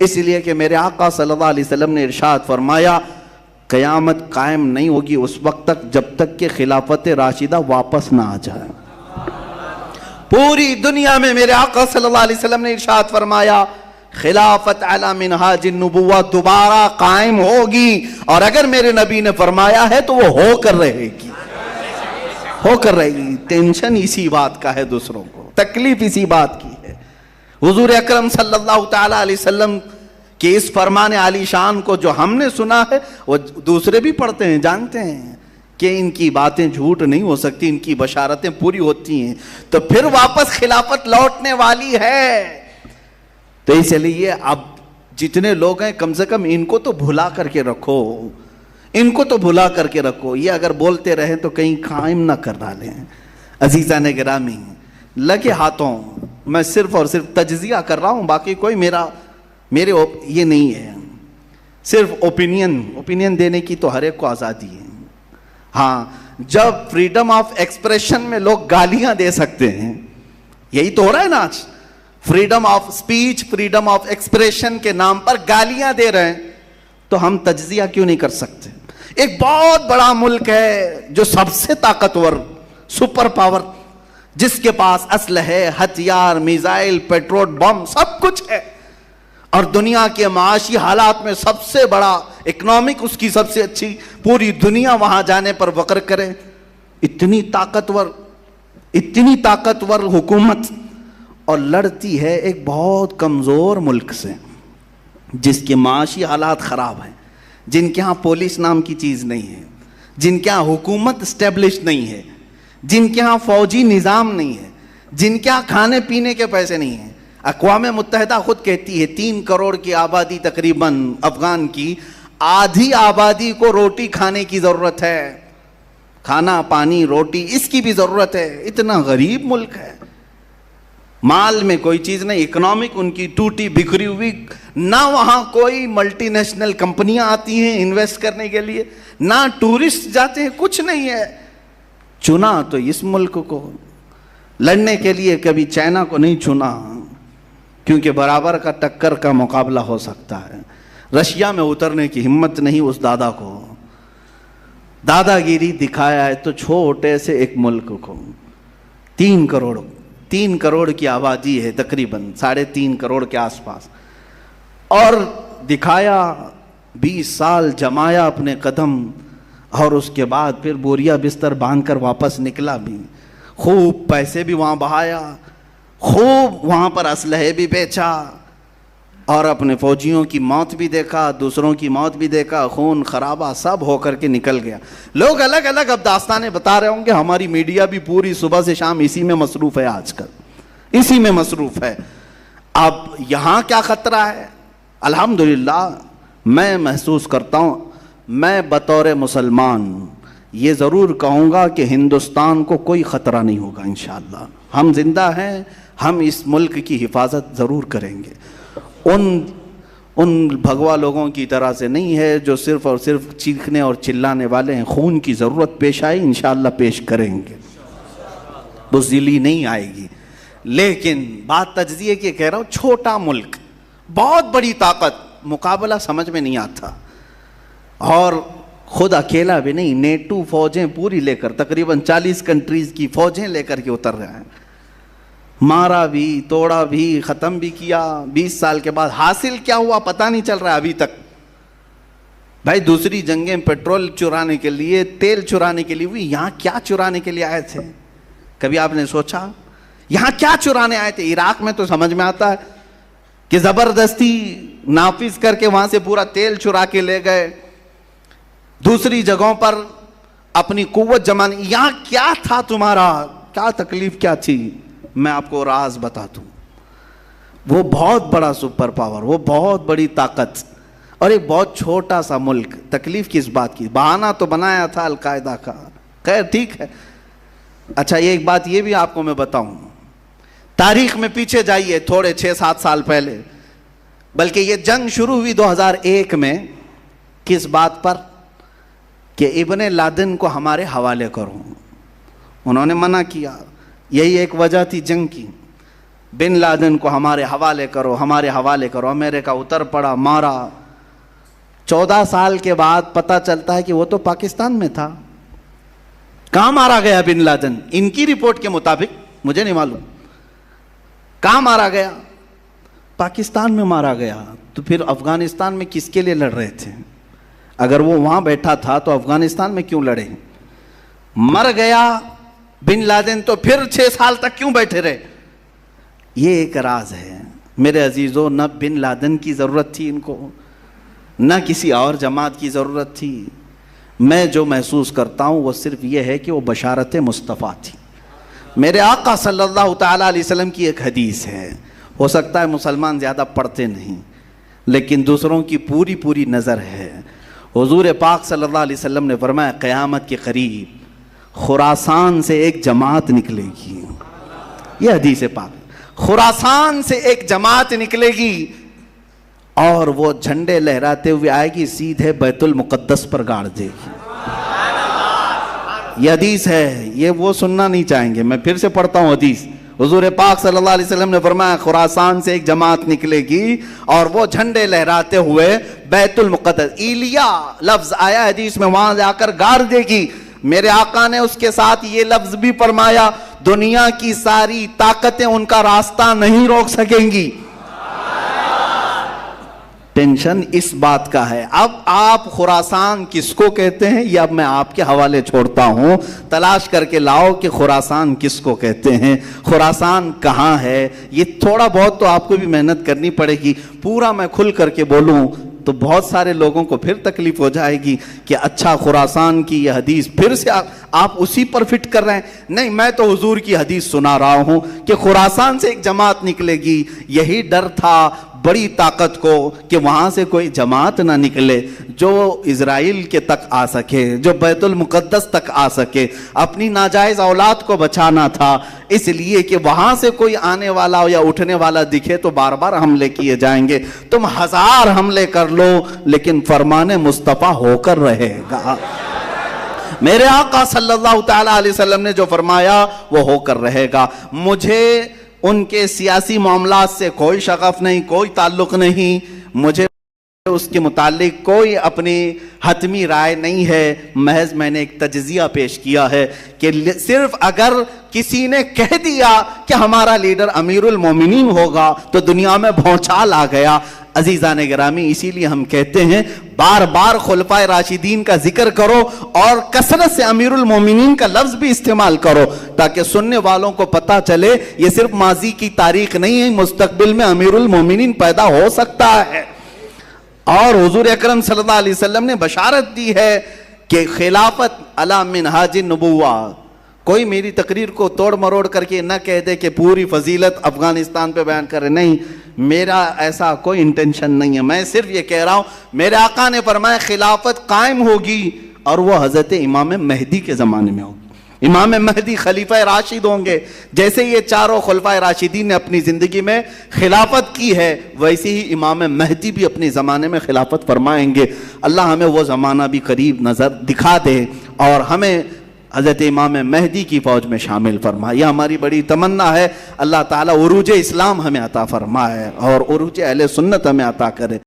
اس لیے کہ میرے آقا صلی اللہ علیہ وسلم نے ارشاد فرمایا قیامت قائم نہیں ہوگی اس وقت تک جب تک کہ خلافت راشدہ واپس نہ آ جائے. پوری دنیا میں میرے آقا صلی اللہ علیہ وسلم نے ارشاد فرمایا خلافت علی منہاج النبوہ دوبارہ قائم ہوگی، اور اگر میرے نبی نے فرمایا ہے تو وہ ہو کر رہے گی، ہو کر رہے گی. ٹینشن اسی بات کا ہے، دوسروں کو تکلیف اسی بات کی ہے. حضور اکرم صلی اللہ تعالی علیہ وسلم کہ اس فرمان عالی شان کو جو ہم نے سنا ہے وہ دوسرے بھی پڑھتے ہیں، جانتے ہیں کہ ان کی باتیں جھوٹ نہیں ہو سکتی، ان کی بشارتیں پوری ہوتی ہیں، تو پھر واپس خلافت لوٹنے والی ہے. تو اس لیے اب جتنے لوگ ہیں کم سے کم ان کو تو بھلا کر کے رکھو، ان کو تو بھلا کر کے رکھو. یہ اگر بولتے رہیں تو کہیں قائم نہ کر ڈالیں. عزیزان گرامی لگے ہاتھوں، میں صرف اور صرف تجزیہ کر رہا ہوں، باقی کوئی میرے یہ نہیں ہے، صرف اوپینین دینے کی تو ہر ایک کو آزادی ہے. ہاں جب فریڈم آف ایکسپریشن میں لوگ گالیاں دے سکتے ہیں، یہی تو ہو رہا ہے نا آج، freedom of speech freedom of expression کے نام پر گالیاں دے رہے ہیں، تو ہم تجزیہ کیوں نہیں کر سکتے؟ ایک بہت بڑا ملک ہے جو سب سے طاقتور سپر پاور، جس کے پاس اسلحے، ہتھیار، میزائل، پیٹرول بم سب کچھ ہے، اور دنیا کے معاشی حالات میں سب سے بڑا اکنامک اس کی سب سے اچھی، پوری دنیا وہاں جانے پر فخر کرے. اتنی طاقتور حکومت، اور لڑتی ہے ایک بہت کمزور ملک سے جس کے معاشی حالات خراب ہیں، جن کے ہاں پولیس نام کی چیز نہیں ہے، جن کے ہاں حکومت اسٹیبلش نہیں ہے، جن کے ہاں فوجی نظام نہیں ہے، جن کے ہاں کھانے پینے کے پیسے نہیں ہیں. اقوام متحدہ خود کہتی ہے 3 کروڑ کی آبادی تقریباً افغان کی، آدھی آبادی کو روٹی کھانے کی ضرورت ہے، کھانا پانی روٹی اس کی بھی ضرورت ہے. اتنا غریب ملک ہے، مال میں کوئی چیز نہیں، اکنامک ان کی ٹوٹی بکھری ہوئی، نہ وہاں کوئی ملٹی نیشنل کمپنیاں آتی ہیں انویسٹ کرنے کے لیے، نہ ٹورسٹ جاتے ہیں، کچھ نہیں ہے. چنا تو اس ملک کو لڑنے کے لیے، کبھی چائنا کو نہیں چنا، کیونکہ برابر کا ٹکر کا مقابلہ ہو سکتا ہے. رشیا میں اترنے کی ہمت نہیں اس دادا کو، دادا گیری دکھایا ہے تو چھوٹے سے ایک ملک کو 3 کروڑ کی آبادی ہے، تقریباً 3.5 کروڑ کے آس پاس، اور دکھایا 20 سال جمایا اپنے قدم، اور اس کے بعد پھر بوریا بستر باندھ کر واپس نکلا بھی، خوب پیسے بھی وہاں بہایا، خوب وہاں پر اسلحے بھی بیچا، اور اپنے فوجیوں کی موت بھی دیکھا، دوسروں کی موت بھی دیکھا، خون خرابہ سب ہو کر کے نکل گیا. لوگ الگ الگ اب داستانیں بتا رہے ہوں گے، ہماری میڈیا بھی پوری صبح سے شام اسی میں مصروف ہے، آج کل اسی میں مصروف ہے. اب یہاں کیا خطرہ ہے؟ الحمدللہ میں محسوس کرتا ہوں، میں بطور مسلمان یہ ضرور کہوں گا کہ ہندوستان کو کوئی خطرہ نہیں ہوگا انشاءاللہ. ہم زندہ ہیں، ہم اس ملک کی حفاظت ضرور کریں گے. ان بھگوا لوگوں کی طرح سے نہیں ہے جو صرف اور صرف چیخنے اور چلانے والے ہیں. خون کی ضرورت پیش آئی انشاءاللہ پیش کریں گے، بزدلی نہیں آئے گی. لیکن بات تجزیے کی کہہ رہا ہوں، چھوٹا ملک، بہت بڑی طاقت، مقابلہ سمجھ میں نہیں آتا. اور خود اکیلا بھی نہیں، نیٹو فوجیں پوری لے کر تقریباً 40 کنٹریز کی فوجیں لے کر کے اتر رہے ہیں. مارا بھی، توڑا بھی، ختم بھی کیا. 20 سال کے بعد حاصل کیا ہوا پتہ نہیں چل رہا ابھی تک. بھائی دوسری جنگیں پیٹرول چرانے کے لیے، تیل چرانے کے لیے ہوئی، یہاں کیا چرانے کے لیے آئے تھے؟ کبھی آپ نے سوچا یہاں کیا چرانے آئے تھے؟ عراق میں تو سمجھ میں آتا ہے کہ زبردستی نافذ کر کے وہاں سے پورا تیل چرا کے لے گئے. دوسری جگہوں پر اپنی قوت جمانے. یہاں کیا تھا تمہارا؟ کیا تکلیف کیا تھی؟ میں آپ کو راز بتا دوں. وہ بہت بڑا سپر پاور، وہ بہت بڑی طاقت، اور ایک بہت چھوٹا سا ملک. تکلیف کس بات کی؟ بہانہ تو بنایا تھا القاعدہ کا. خیر ٹھیک ہے. اچھا ایک بات یہ بھی آپ کو میں بتاؤں، تاریخ میں پیچھے جائیے تھوڑے 6-7 سال پہلے، بلکہ یہ جنگ شروع ہوئی 2001 میں. کس بات پر؟ کہ ابن لادن کو ہمارے حوالے کرو. انہوں نے منع کیا. یہی ایک وجہ تھی جنگ کی. بن لادن کو ہمارے حوالے کرو، ہمارے حوالے کرو۔ امریکہ اتر پڑا، مارا۔ 14 سال کے بعد پتہ چلتا ہے کہ وہ تو پاکستان میں تھا۔ کہاں مارا گیا بن لادن؟ ان کی رپورٹ کے مطابق، مجھے نہیں معلوم کہاں مارا گیا، پاکستان میں مارا گیا۔ تو پھر افغانستان میں کس کے لیے لڑ رہے تھے؟ اگر وہ وہاں بیٹھا تھا تو افغانستان میں کیوں لڑے؟ مر گیا بن لادن تو پھر 6 سال تک کیوں بیٹھے رہے؟ یہ ایک راز ہے میرے عزیزوں۔ نہ بن لادن کی ضرورت تھی ان کو، نہ کسی اور جماعت کی ضرورت تھی۔ میں جو محسوس کرتا ہوں وہ صرف یہ ہے کہ وہ بشارت مصطفیٰ تھی۔ میرے آقا صلی اللہ تعالیٰ علیہ وسلم کی ایک حدیث ہے، ہو سکتا ہے مسلمان زیادہ پڑھتے نہیں لیکن دوسروں کی پوری نظر ہے۔ حضور پاک صلی اللہ علیہ وسلم نے فرمایا قیامت کے قریب خراسان سے ایک جماعت نکلے گی۔ یہ حدیث پاک، خراسان سے ایک جماعت نکلے گی اور وہ جھنڈے لہراتے ہوئے آئے گی، سیدھے بیت المقدس پر گاڑ دے گی۔ یہ حدیث ہے، یہ وہ سننا نہیں چاہیں گے، میں پھر سے پڑھتا ہوں حدیث۔ حضور پاک صلی اللہ علیہ وسلم نے فرمایا خراسان سے ایک جماعت نکلے گی اور وہ جھنڈے لہراتے ہوئے بیت المقدس، ایلیا لفظ آیا حدیث میں، وہاں جا کر گاڑ دے گی۔ میرے آقا نے اس کے ساتھ یہ لفظ بھی فرمایا دنیا کی ساری طاقتیں ان کا راستہ نہیں روک سکیں گی۔ ٹینشن اس بات کا ہے۔ اب آپ خراسان کس کو کہتے ہیں یہ اب میں آپ کے حوالے چھوڑتا ہوں، تلاش کر کے لاؤ کہ خراسان کس کو کہتے ہیں، خراسان کہاں ہے۔ یہ تھوڑا بہت تو آپ کو بھی محنت کرنی پڑے گی۔ پورا میں کھل کر کے بولوں تو بہت سارے لوگوں کو پھر تکلیف ہو جائے گی کہ اچھا خراسان کی یہ حدیث پھر سے آپ اسی پر فٹ کر رہے ہیں۔ نہیں، میں تو حضور کی حدیث سنا رہا ہوں کہ خراسان سے ایک جماعت نکلے گی۔ یہی ڈر تھا بڑی طاقت کو کہ وہاں سے کوئی جماعت نہ نکلے جو اسرائیل کے تک آ سکے، جو بیت المقدس تک آ سکے۔ اپنی ناجائز اولاد کو بچانا تھا، اس لیے کہ وہاں سے کوئی آنے والا یا اٹھنے والا دکھے تو بار بار حملے کیے جائیں گے۔ تم 1000 حملے کر لو لیکن فرمان مصطفیٰ ہو کر رہے گا۔ میرے آقا صلی اللہ تعالیٰ علیہ وسلم نے جو فرمایا وہ ہو کر رہے گا۔ مجھے ان کے سیاسی معاملات سے کوئی شغف نہیں، کوئی تعلق نہیں، مجھے اس کے متعلق کوئی اپنی حتمی رائے نہیں ہے، محض میں نے ایک تجزیہ پیش کیا ہے کہ صرف اگر کسی نے کہہ دیا کہ ہمارا لیڈر امیر المومنین ہوگا تو دنیا میں بھونچال آ گیا۔ عزیزان گرامی، اسی لیے ہم کہتے ہیں بار بار خلفائے راشدین کا ذکر کرو اور کثرت سے امیر المومنین کا لفظ بھی استعمال کرو تاکہ سننے والوں کو پتا چلے یہ صرف ماضی کی تاریخ نہیں ہے، مستقبل میں امیر المومنین پیدا ہو سکتا ہے۔ اور حضور اکرم صلی اللہ علیہ وسلم نے بشارت دی ہے کہ خلافت علی منہاج النبوہ۔ کوئی میری تقریر کو توڑ مروڑ کر کے نہ کہہ دے کہ پوری فضیلت افغانستان پہ بیان کرے، نہیں، میرا ایسا کوئی انٹینشن نہیں ہے۔ میں صرف یہ کہہ رہا ہوں میرے آقا نے فرمایا خلافت قائم ہوگی اور وہ حضرت امام مہدی کے زمانے میں ہوگی۔ امام مہدی خلیفہ راشد ہوں گے، جیسے یہ چاروں خلفائے راشدین نے اپنی زندگی میں خلافت کی ہے ویسے ہی امام مہدی بھی اپنے زمانے میں خلافت فرمائیں گے۔ اللہ ہمیں وہ زمانہ بھی قریب نظر دکھا دے اور ہمیں حضرت امام مہدی کی فوج میں شامل فرمائے۔ یہ ہماری بڑی تمنا ہے۔ اللہ تعالیٰ عروج اسلام ہمیں عطا فرمائے اور عروج اہل سنت ہمیں عطا کرے۔